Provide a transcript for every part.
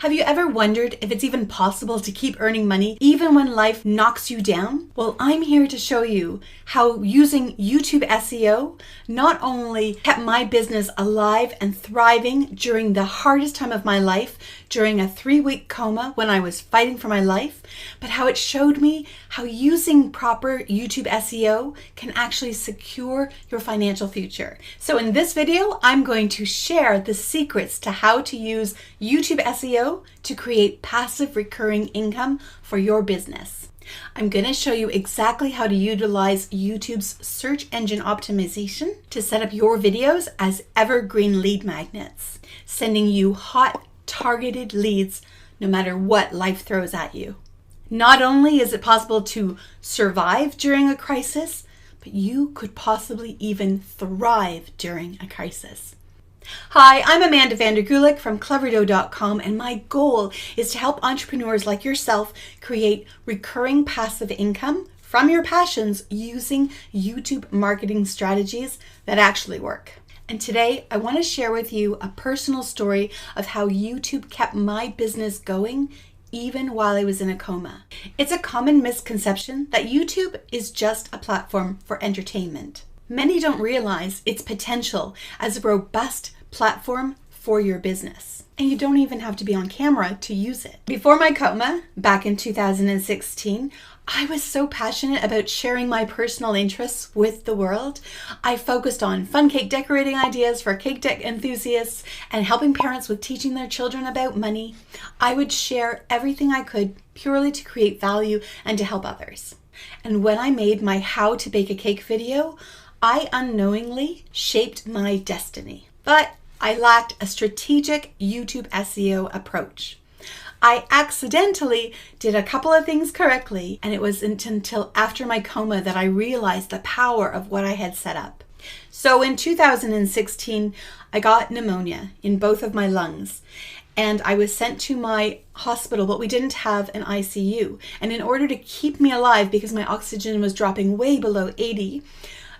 Have you ever wondered if it's even possible to keep earning money even when life knocks you down? Well, I'm here to show you how using YouTube SEO not only kept my business alive and thriving during the hardest time of my life, during a 3-week coma when I was fighting for my life, but how it showed me how using proper YouTube SEO can actually secure your financial future. So in this video, I'm going to share the secrets to how to use YouTube SEO to create passive recurring income for your business. I'm going to show you exactly how to utilize YouTube's search engine optimization to set up your videos as evergreen lead magnets, sending you hot, targeted leads no matter what life throws at you. Not only is it possible to survive during a crisis, but you could possibly even thrive during a crisis. Hi, I'm Amanda Vandergulik from cleverdough.com, and my goal is to help entrepreneurs like yourself create recurring passive income from your passions using YouTube marketing strategies that actually work. And today I want to share with you a personal story of how YouTube kept my business going even while I was in a coma. It's a common misconception that YouTube is just a platform for entertainment. Many don't realize its potential as a robust platform for your business. And you don't even have to be on camera to use it. Before my coma, back in 2016, I was so passionate about sharing my personal interests with the world. I focused on fun cake decorating ideas for cake deck enthusiasts and helping parents with teaching their children about money. I would share everything I could purely to create value and to help others. And when I made my how to bake a cake video, I unknowingly shaped my destiny. But I lacked a strategic YouTube SEO approach. I accidentally did a couple of things correctly, and it was until after my coma that I realized the power of what I had set up. So in 2016, I got pneumonia in both of my lungs, and I was sent to my hospital, but we didn't have an ICU. And in order to keep me alive, because my oxygen was dropping way below 80,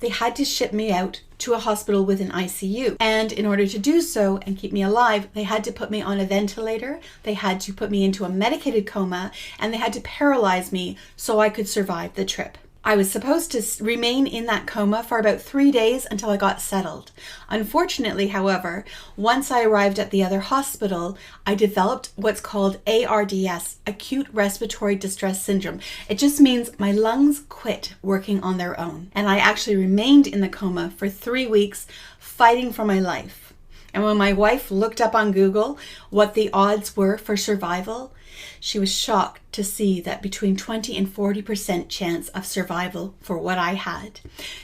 they had to ship me out to a hospital with an ICU. And in order to do so and keep me alive, they had to put me on a ventilator, they had to put me into a medicated coma, and they had to paralyze me so I could survive the trip. I was supposed to remain in that coma for about 3 days until I got settled. Unfortunately, however, once I arrived at the other hospital, I developed what's called ARDS, Acute Respiratory Distress Syndrome. It just means my lungs quit working on their own. And I actually remained in the coma for 3 weeks, fighting for my life. And when my wife looked up on Google what the odds were for survival, she was shocked to see that between 20 and 40% chance of survival for what I had.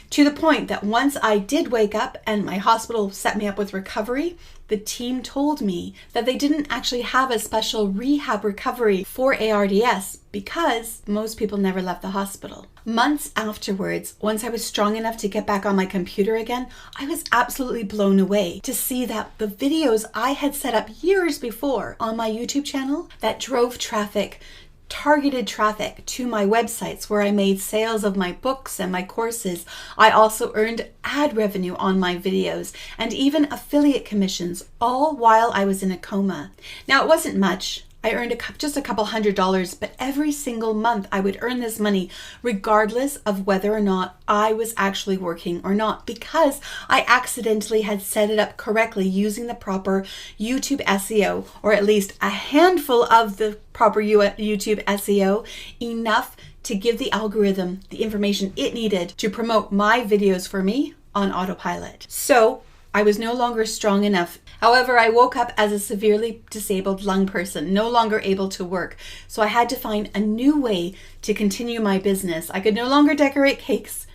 To the point that once I did wake up and my hospital set me up with recovery, the team told me that they didn't actually have a special rehab recovery for ARDS because most people never left the hospital. Months afterwards, once I was strong enough to get back on my computer again, I was absolutely blown away to see that the videos I had set up years before on my YouTube channel that drove traffic, targeted traffic to my websites where I made sales of my books and my courses. I also earned ad revenue on my videos and even affiliate commissions, all while I was in a coma. Now, it wasn't much. I earned just a couple $100s, but every single month I would earn this money regardless of whether or not I was actually working or not, because I accidentally had set it up correctly using the proper YouTube SEO, or at least a handful of the proper YouTube SEO, enough to give the algorithm the information it needed to promote my videos for me on Autopilot. So I was no longer strong enough. However, I woke up as a severely disabled lung person, no longer able to work. So I had to find a new way to continue my business. I could no longer decorate cakes,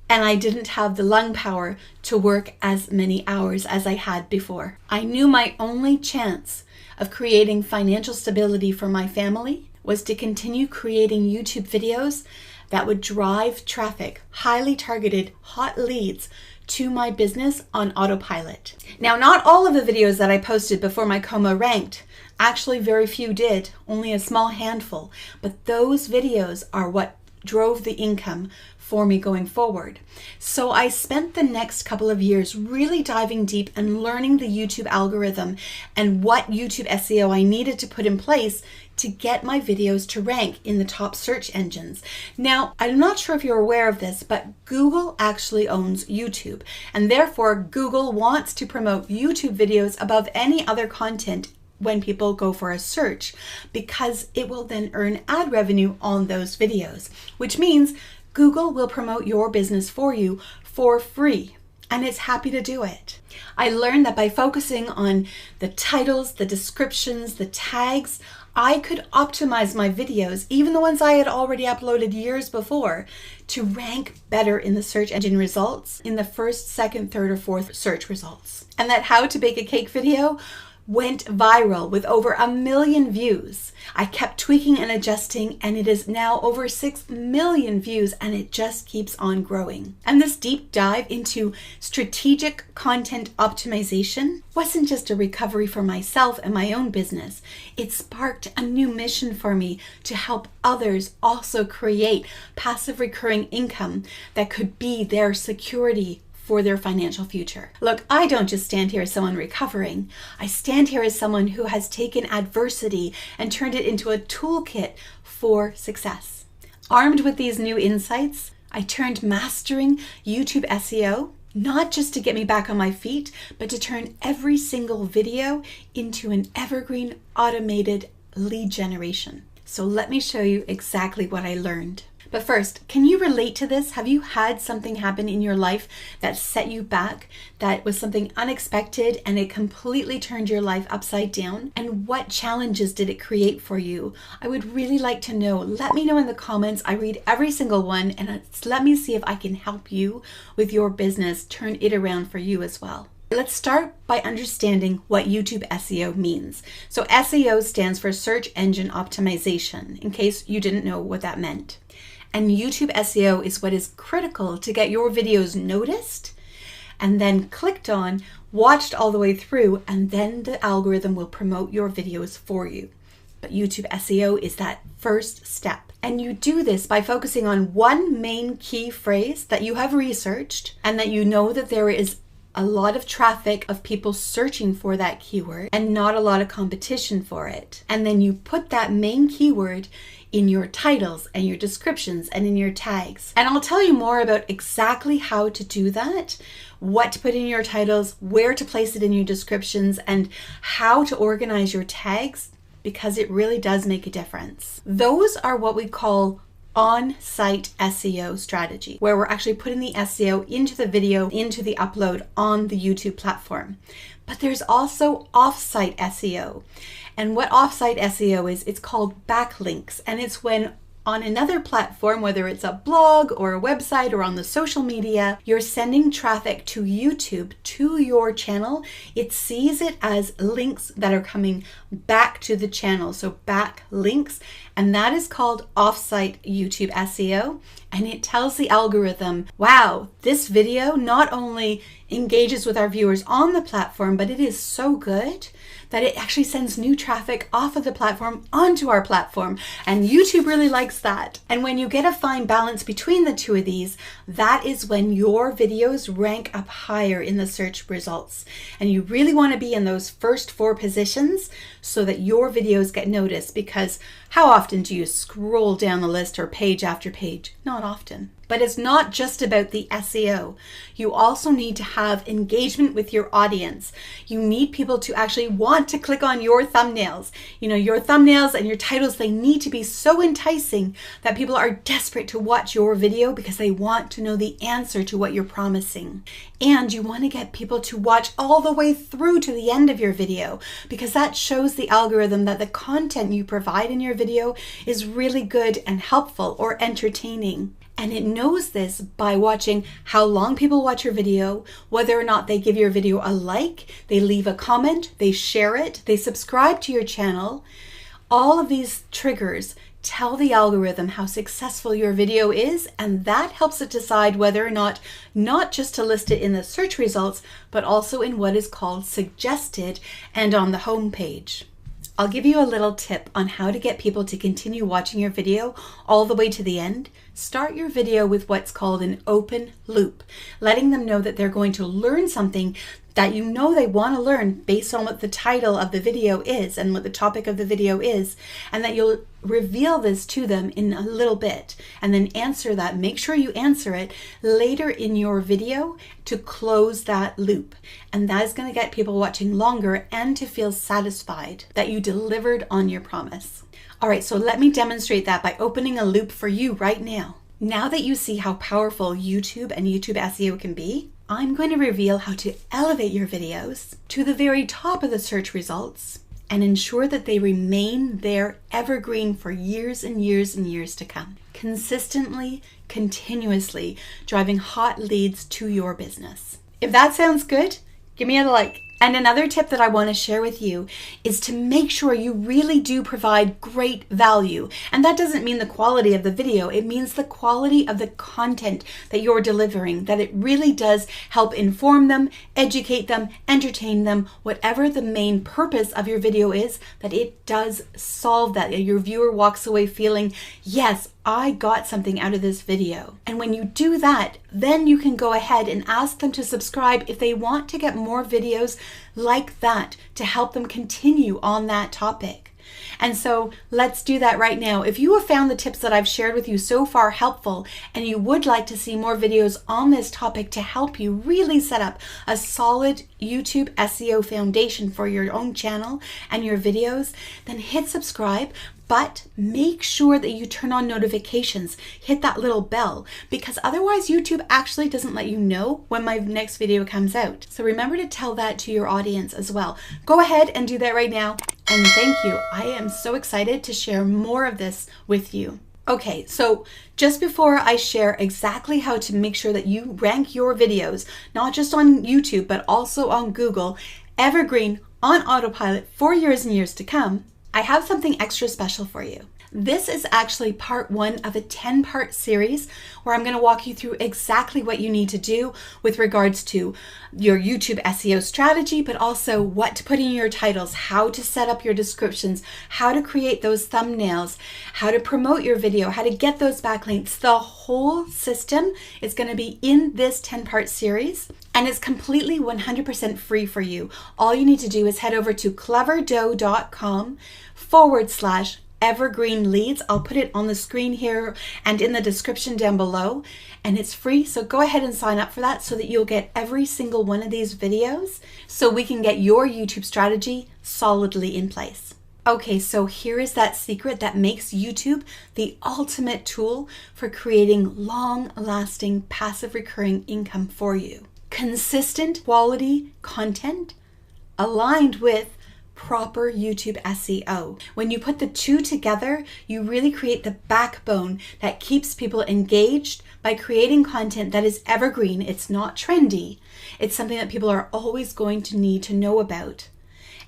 and I didn't have the lung power to work as many hours as I had before. I knew my only chance of creating financial stability for my family was to continue creating YouTube videos that would drive traffic, highly targeted, hot leads to my business on Autopilot. Now, not all of the videos that I posted before my coma ranked. Actually, very few did, only a small handful. But those videos are what drove the income for me going forward. So I spent the next couple of years really diving deep and learning the YouTube algorithm and what YouTube SEO I needed to put in place to get my videos to rank in the top search engines. Now, I'm not sure if you're aware of this, but Google actually owns YouTube, and therefore Google wants to promote YouTube videos above any other content when people go for a search, because it will then earn ad revenue on those videos, which means Google will promote your business for you for free, and it's happy to do it. I learned that by focusing on the titles, the descriptions, the tags, I could optimize my videos, even the ones I had already uploaded years before, to rank better in the search engine results, in the first, second, third, or fourth search results. And that how to bake a cake video went viral with over 1 million views. I kept tweaking and adjusting, and it is now over 6 million views, and it just keeps on growing. And this deep dive into strategic content optimization wasn't just a recovery for myself and my own business. It sparked a new mission for me to help others also create passive recurring income that could be their security for their financial future. Look, I don't just stand here as someone recovering. I stand here as someone who has taken adversity and turned it into a toolkit for success. Armed with these new insights, I turned mastering YouTube SEO not just to get me back on my feet, but to turn every single video into an evergreen automated lead generation. So let me show you exactly what I learned. But first, can you relate to this? Have you had something happen in your life that set you back, that was something unexpected, and it completely turned your life upside down? And what challenges did it create for you? I would really like to know. Let me know in the comments. I read every single one, and let me see if I can help you with your business, turn it around for you as well. Let's start by understanding what YouTube SEO means. So SEO stands for Search Engine Optimization, in case you didn't know what that meant. And YouTube SEO is what is critical to get your videos noticed and then clicked on, watched all the way through, and then the algorithm will promote your videos for you. But YouTube SEO is that first step. And you do this by focusing on one main key phrase that you have researched and that you know that there is a lot of traffic of people searching for that keyword and not a lot of competition for it. And then you put that main keyword in your titles and your descriptions and in your tags. And I'll tell you more about exactly how to do that, what to put in your titles, where to place it in your descriptions, and how to organize your tags, because it really does make a difference. Those are what we call on-site SEO strategy, where we're actually putting the SEO into the video, into the upload on the YouTube platform. But there's also off-site SEO. And what off-site SEO is, it's called backlinks. And it's when on another platform, whether it's a blog or a website or on the social media, you're sending traffic to YouTube, to your channel. It sees it as links that are coming back to the channel, so backlinks, and that is called off-site YouTube SEO. And it tells the algorithm, wow, this video not only engages with our viewers on the platform, but it is so good that it actually sends new traffic off of the platform onto our platform. And YouTube really likes that. And when you get a fine balance between the two of these, that is when your videos rank up higher in the search results. And you really want to be in those first 4 positions so that your videos get noticed, because how often do you scroll down the list or page after page? Not often. But it's not just about the SEO. You also need to have engagement with your audience. You need people to actually want to click on your thumbnails. You know, your thumbnails and your titles, they need to be so enticing that people are desperate to watch your video because they want to know the answer to what you're promising. And you want to get people to watch all the way through to the end of your video, because that shows the algorithm that the content you provide in your video is really good and helpful or entertaining. And it knows this by watching how long people watch your video, whether or not they give your video a like, they leave a comment, they share it, they subscribe to your channel. All of these triggers tell the algorithm how successful your video is, and that helps it decide whether or not just to list it in the search results, but also in what is called suggested and on the home page. I'll give you a little tip on how to get people to continue watching your video all the way to the end. Start your video with what's called an open loop, letting them know that they're going to learn something that you know they want to learn based on what the title of the video is and what the topic of the video is, and that you'll reveal this to them in a little bit and then answer that. Make sure you answer it later in your video to close that loop. And that is going to get people watching longer and to feel satisfied that you delivered on your promise. All right, so let me demonstrate that by opening a loop for you right now. Now that you see how powerful YouTube and YouTube SEO can be, I'm going to reveal how to elevate your videos to the very top of the search results and ensure that they remain there evergreen for years and years and years to come. Consistently, continuously driving hot leads to your business. If that sounds good, give me a like. And another tip that I want to share with you is to make sure you really do provide great value. And that doesn't mean the quality of the video. It means the quality of the content that you're delivering, that it really does help inform them, educate them, entertain them, whatever the main purpose of your video is, that it does solve that. Your viewer walks away feeling, yes, I got something out of this video. And when you do that, then you can go ahead and ask them to subscribe if they want to get more videos like that to help them continue on that topic. And so let's do that right now. If you have found the tips that I've shared with you so far helpful and you would like to see more videos on this topic to help you really set up a solid YouTube SEO foundation for your own channel and your videos, then hit subscribe. But make sure that you turn on notifications, hit that little bell, because otherwise YouTube actually doesn't let you know when my next video comes out. So remember to tell that to your audience as well. Go ahead and do that right now. And thank you. I am so excited to share more of this with you. Okay, so just before I share exactly how to make sure that you rank your videos, not just on YouTube, but also on Google, Evergreen on Autopilot for years and years to come, I have something extra special for you. This is actually part 1 of a 10-part series where I'm going to walk you through exactly what you need to do with regards to your YouTube SEO strategy, but also what to put in your titles, how to set up your descriptions, how to create those thumbnails, how to promote your video, how to get those backlinks. The whole system is going to be in this 10-part series. And it's completely 100% free for you. All you need to do is head over to cleverdough.com/evergreen leads. I'll put it on the screen here and in the description down below. And it's free, so go ahead and sign up for that so that you'll get every single one of these videos so we can get your YouTube strategy solidly in place. Okay, so here is that secret that makes YouTube the ultimate tool for creating long-lasting passive recurring income for you. Consistent quality content aligned with proper YouTube SEO. When you put the two together, you really create the backbone that keeps people engaged by creating content that is evergreen. It's not trendy. It's something that people are always going to need to know about.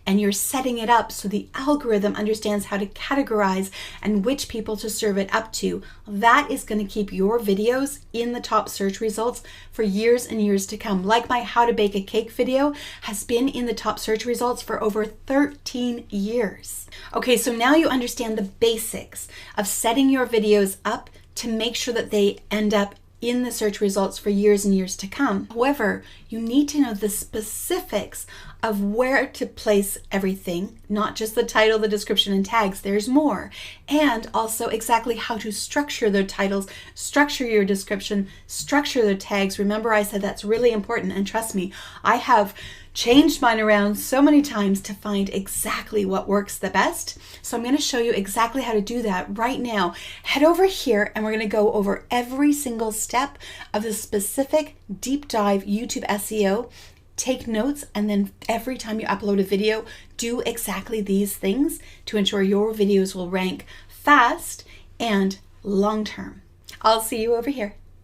And you're setting it up so the algorithm understands how to categorize and which people to serve it up to. That is going to keep your videos in the top search results for years and years to come. Like my how to bake a cake video has been in the top search results for over 13 years. Okay, so now you understand the basics of setting your videos up to make sure that they end up in the search results for years and years to come. However, you need to know the specifics of where to place everything, not just the title, the description, and tags. There's more. And also exactly how to structure their titles, structure your description, structure their tags. Remember, I said that's really important, and trust me, I have changed mine around so many times to find exactly what works the best. So I'm going to show you exactly how to do that right now. Head over here and we're going to go over every single step of the specific deep dive YouTube SEO. Take notes, and then every time you upload a video, do exactly these things to ensure your videos will rank fast and long term. I'll see you over here.